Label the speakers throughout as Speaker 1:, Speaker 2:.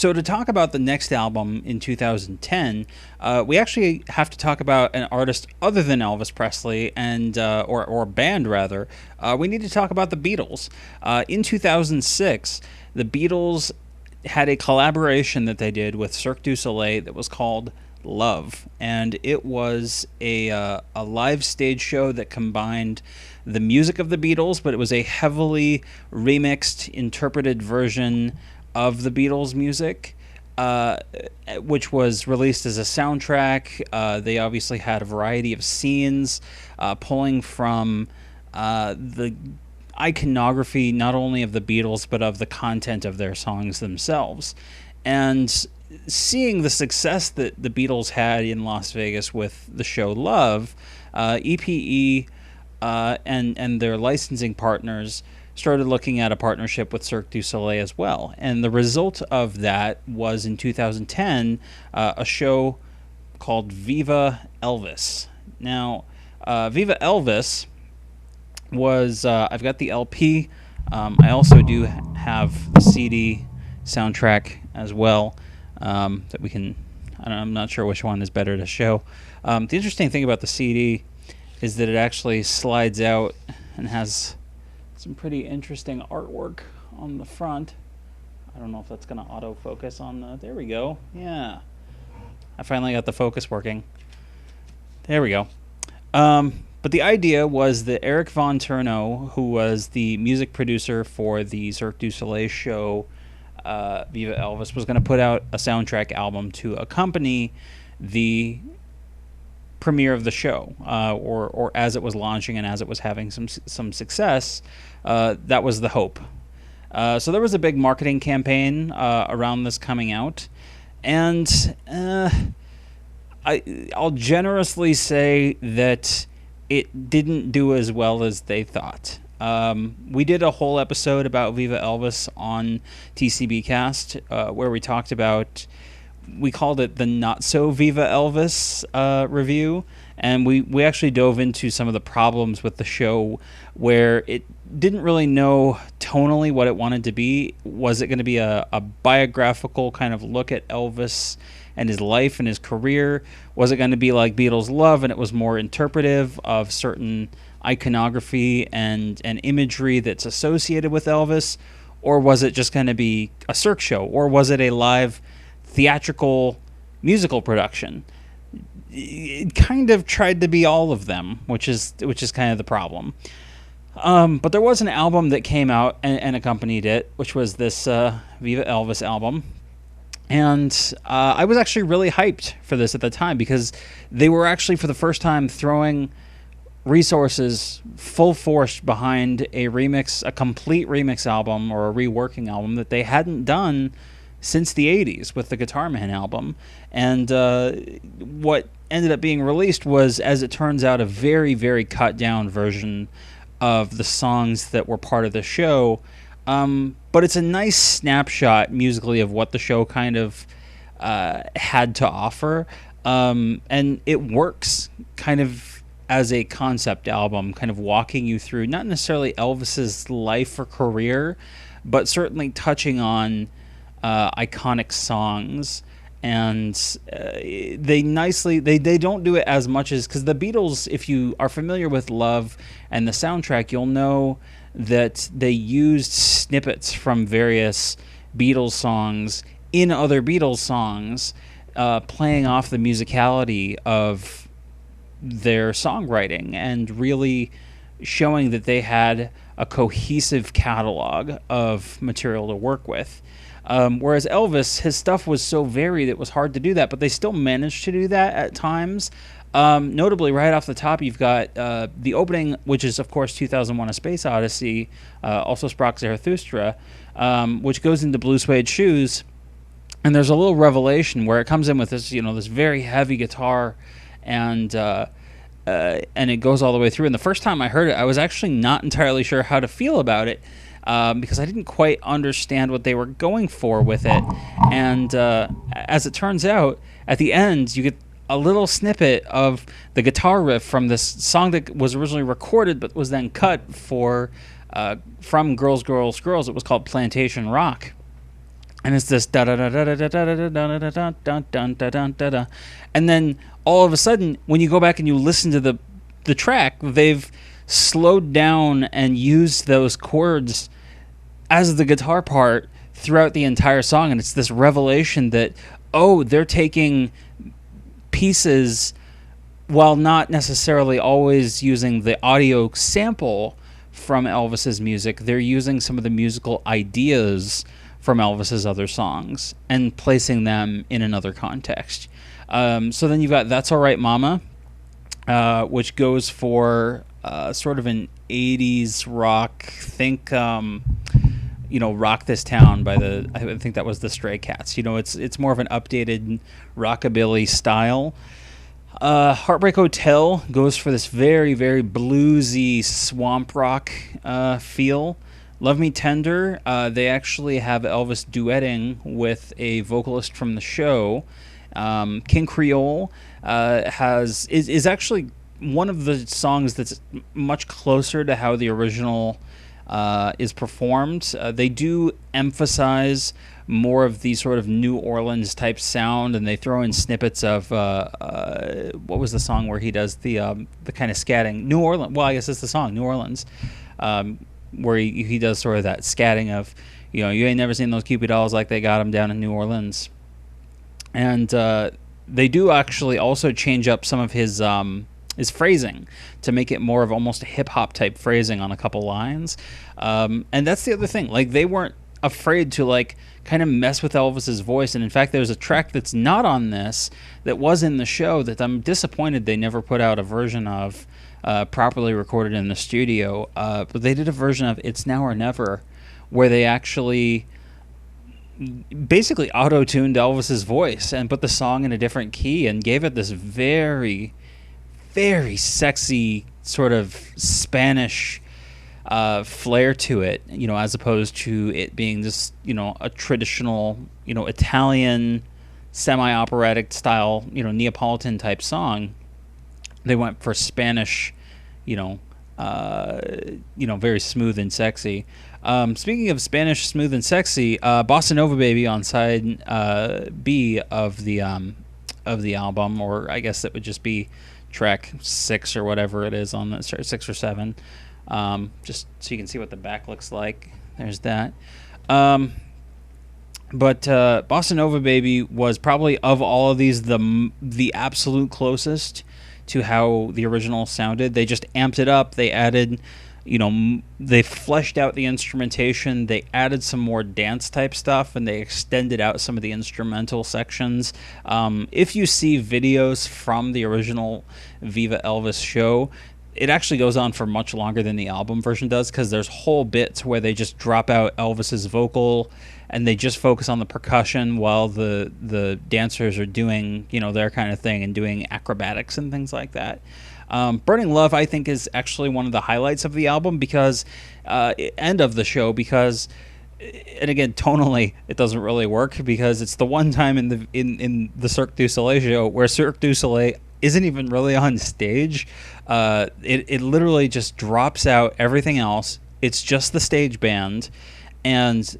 Speaker 1: So to talk about the next album in 2010, we actually have to talk about an artist other than Elvis Presley and or band rather. We need to talk about the Beatles. In 2006, the Beatles had a collaboration that they did with Cirque du Soleil that was called Love, and it was a live stage show that combined the music of the Beatles, but it was a heavily remixed, interpreted version of the Beatles' music, which was released as a soundtrack. They obviously had a variety of scenes pulling from the iconography not only of the Beatles but of the content of their songs themselves. And seeing the success that the Beatles had in Las Vegas with the show Love, EPE and their licensing partners started looking at a partnership with Cirque du Soleil as well. And the result of that was in 2010 a show called Viva Elvis. Now, Viva Elvis was, I've got the LP. I also do have the CD soundtrack as well that we can, I'm not sure which one is better to show. The interesting thing about the CD is that it actually slides out and has some pretty interesting artwork on the front. I don't know if that's going to autofocus on the... There we go. Yeah. I finally got the focus working. There we go. But the idea was that Eric Von Turno, who was the music producer for the Cirque du Soleil show Viva Elvis, was going to put out a soundtrack album to accompany the premiere of the show, or as it was launching and as it was having some success. That was the hope. So there was a big marketing campaign around this coming out, and I'll generously say that it didn't do as well as they thought. We did a whole episode about Viva Elvis on TCB Cast, where we talked about, we called it the Not So Viva Elvis review, and we actually dove into some of the problems with the show where it didn't really know tonally what it wanted to be. Was it going to be a biographical kind of look at Elvis and his life and his career? Was it going to be like Beatles Love and it was more interpretive of certain iconography and imagery that's associated with Elvis? Or was it just going to be a Cirque show? Or was it a live theatrical musical production? It kind of tried to be all of them, which is kind of the problem. But there was an album that came out and accompanied it, which was this Viva Elvis album. And I was actually really hyped for this at the time because they were actually, for the first time, throwing resources full force behind a complete remix album or a reworking album that they hadn't done since the 80s with the Guitar Man album. And what ended up being released was, as it turns out, a very, very cut down version of the songs that were part of the show. But it's a nice snapshot musically of what the show kind of had to offer. And it works kind of as a concept album, kind of walking you through not necessarily Elvis's life or career, but certainly touching on iconic songs. And they don't do it as much as, because the Beatles, if you are familiar with Love and the soundtrack, you'll know that they used snippets from various Beatles songs in other Beatles songs, playing off the musicality of their songwriting and really showing that they had a cohesive catalog of material to work with. Whereas Elvis, his stuff was so varied it was hard to do that, but they still managed to do that at times. Notably, right off the top, you've got the opening, which is, of course, 2001: A Space Odyssey, also Sprach Zarathustra, which goes into Blue Suede Shoes. And there's a little revelation where it comes in with this, this very heavy guitar, and it goes all the way through. And the first time I heard it, I was actually not entirely sure how to feel about it, because I didn't quite understand what they were going for with it. And as it turns out, at the end, you get a little snippet of the guitar riff from this song that was originally recorded but was then cut from Girls, Girls, Girls. It was called Plantation Rock. and it's this da da da da da da da da da da da da da da da, and then all of a sudden, when you go back and you listen to the track, they've slowed down and used those chords as the guitar part throughout the entire song, and it's this revelation that, oh, they're taking pieces while not necessarily always using the audio sample from Elvis's music. They're using some of the musical ideas from Elvis's other songs and placing them in another context. So then you've got That's All Right Mama, which goes for sort of an 80s rock, think, Rock This Town by I think that was the Stray Cats. It's more of an updated rockabilly style. Heartbreak Hotel goes for this very, very bluesy swamp rock feel. Love Me Tender, they actually have Elvis duetting with a vocalist from the show. King Creole is actually one of the songs that's much closer to how the original is performed. They do emphasize more of the sort of New Orleans type sound, and they throw in snippets of what was the song where he does the kind of scatting? New Orleans. Well, I guess it's the song New Orleans, where he does sort of that scatting of, you ain't never seen those Cupid dolls like they got them down in New Orleans. And they do actually also change up some of his phrasing to make it more of almost a hip-hop type phrasing on a couple lines. And that's the other thing. Like, they weren't afraid to, like, kind of mess with Elvis's voice. And in fact, there's a track that's not on this that was in the show that I'm disappointed they never put out a version of properly recorded in the studio. But they did a version of It's Now or Never where they actually basically auto-tuned Elvis's voice and put the song in a different key and gave it this very, very sexy sort of Spanish flair to it, as opposed to it being just, a traditional, Italian semi-operatic style, Neapolitan type song. They went for Spanish, very smooth and sexy. Speaking of Spanish, smooth and sexy, Bossa Nova Baby on side B of the album, or I guess it would just be track 6 or whatever it is on the 6 or 7. Just so you can see what the back looks like. There's that. But Bossa Nova Baby was probably, of all of these, the absolute closest to how the original sounded. They just amped it up. They added, they fleshed out the instrumentation. They added some more dance type stuff, and they extended out some of the instrumental sections. If you see videos from the original Viva Elvis show, it actually goes on for much longer than the album version does, because there's whole bits where they just drop out Elvis's vocal and they just focus on the percussion while the dancers are doing, their kind of thing and doing acrobatics and things like that. Burning Love, I think, is actually one of the highlights of the album because and of the show, because, and again, tonally it doesn't really work, because it's the one time in the Cirque du Soleil show where Cirque du Soleil isn't even really on stage. It literally just drops out everything else. It's just the stage band, and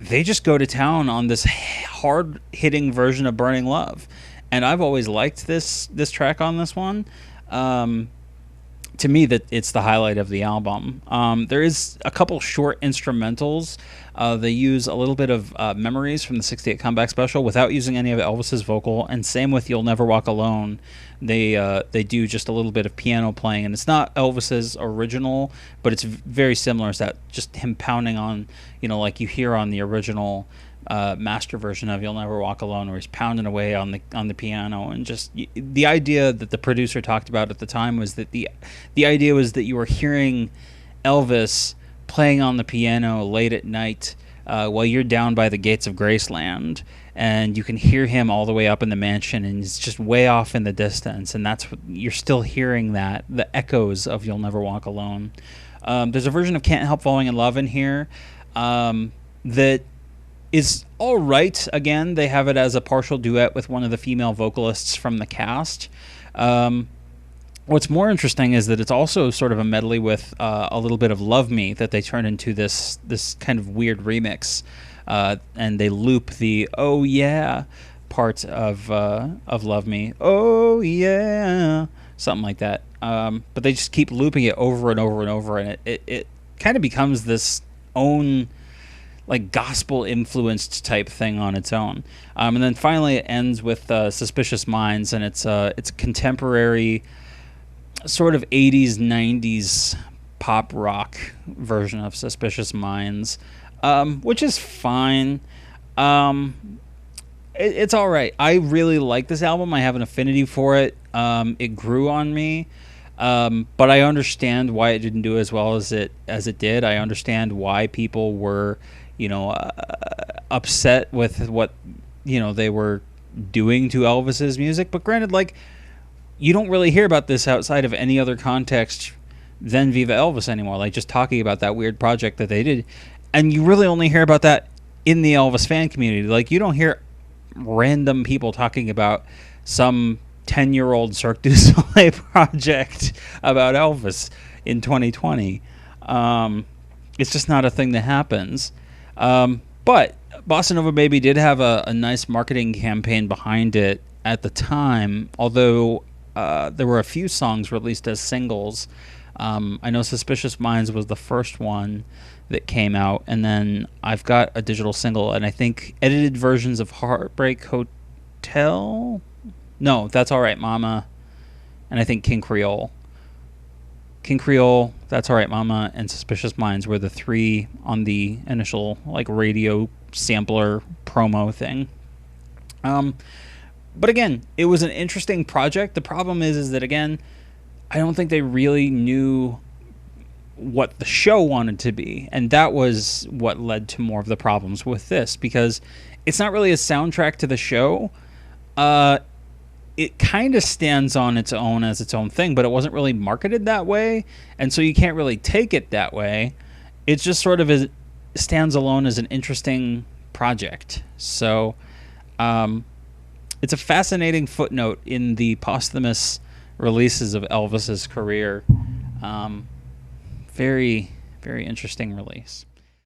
Speaker 1: they just go to town on this hard-hitting version of Burning Love. And I've always liked this track on this one. To me, that it's the highlight of the album. There is a couple short instrumentals. They use a little bit of Memories from the 68 Comeback Special without using any of Elvis's vocal, and same with You'll Never Walk Alone. They do just a little bit of piano playing, and it's not Elvis's original, but it's very similar. It's that just him pounding on, like you hear on the original master version of You'll Never Walk Alone, where he's pounding away on the piano. And just the idea that the producer talked about at the time was that the idea was that you were hearing Elvis playing on the piano late at night while you're down by the gates of Graceland, and you can hear him all the way up in the mansion, and it's just way off in the distance, and that's what you're still hearing, that the echoes of You'll Never Walk Alone. There's a version of Can't Help Falling in Love in here that is all right. Again, they have it as a partial duet with one of the female vocalists from the cast. What's more interesting is that it's also sort of a medley with a little bit of Love Me that they turn into this kind of weird remix. and they loop the "Oh yeah" part of "Love Me." Oh yeah, something like that. But they just keep looping it over and over and over, and it kind of becomes this own like gospel influenced type thing on its own. And then finally it ends with "Suspicious Minds," and it's a contemporary sort of 80s 90s pop rock version of "Suspicious Minds," which is fine. It's all right. I really like this album. I have an affinity for it. It grew on me, but I understand why it didn't do as well as it did. I understand why people were, upset with what they were doing to Elvis's music. But granted, like, you don't really hear about this outside of any other context than Viva Elvis anymore. Like, just talking about that weird project that they did, and you really only hear about that in the Elvis fan community. Like, you don't hear random people talking about some 10-year-old Cirque du Soleil project about Elvis in 2020. It's just not a thing that happens. But Bossa Nova Baby did have a nice marketing campaign behind it at the time, although there were a few songs released as singles. I know Suspicious Minds was the first one that came out, and then I've got a digital single, and I think edited versions of Heartbreak Hotel. No, That's All Right Mama, and I think King Creole. King Creole, That's All Right Mama, and Suspicious Minds were the three on the initial like radio sampler promo thing. But again, it was an interesting project. The problem is that, again, I don't think they really knew what the show wanted to be, and that was what led to more of the problems with this, because it's not really a soundtrack to the show. It kind of stands on its own as its own thing, but it wasn't really marketed that way, and so you can't really take it that way. It just sort of stands alone as an interesting project. So it's a fascinating footnote in the posthumous releases of Elvis's career. Very, very interesting release.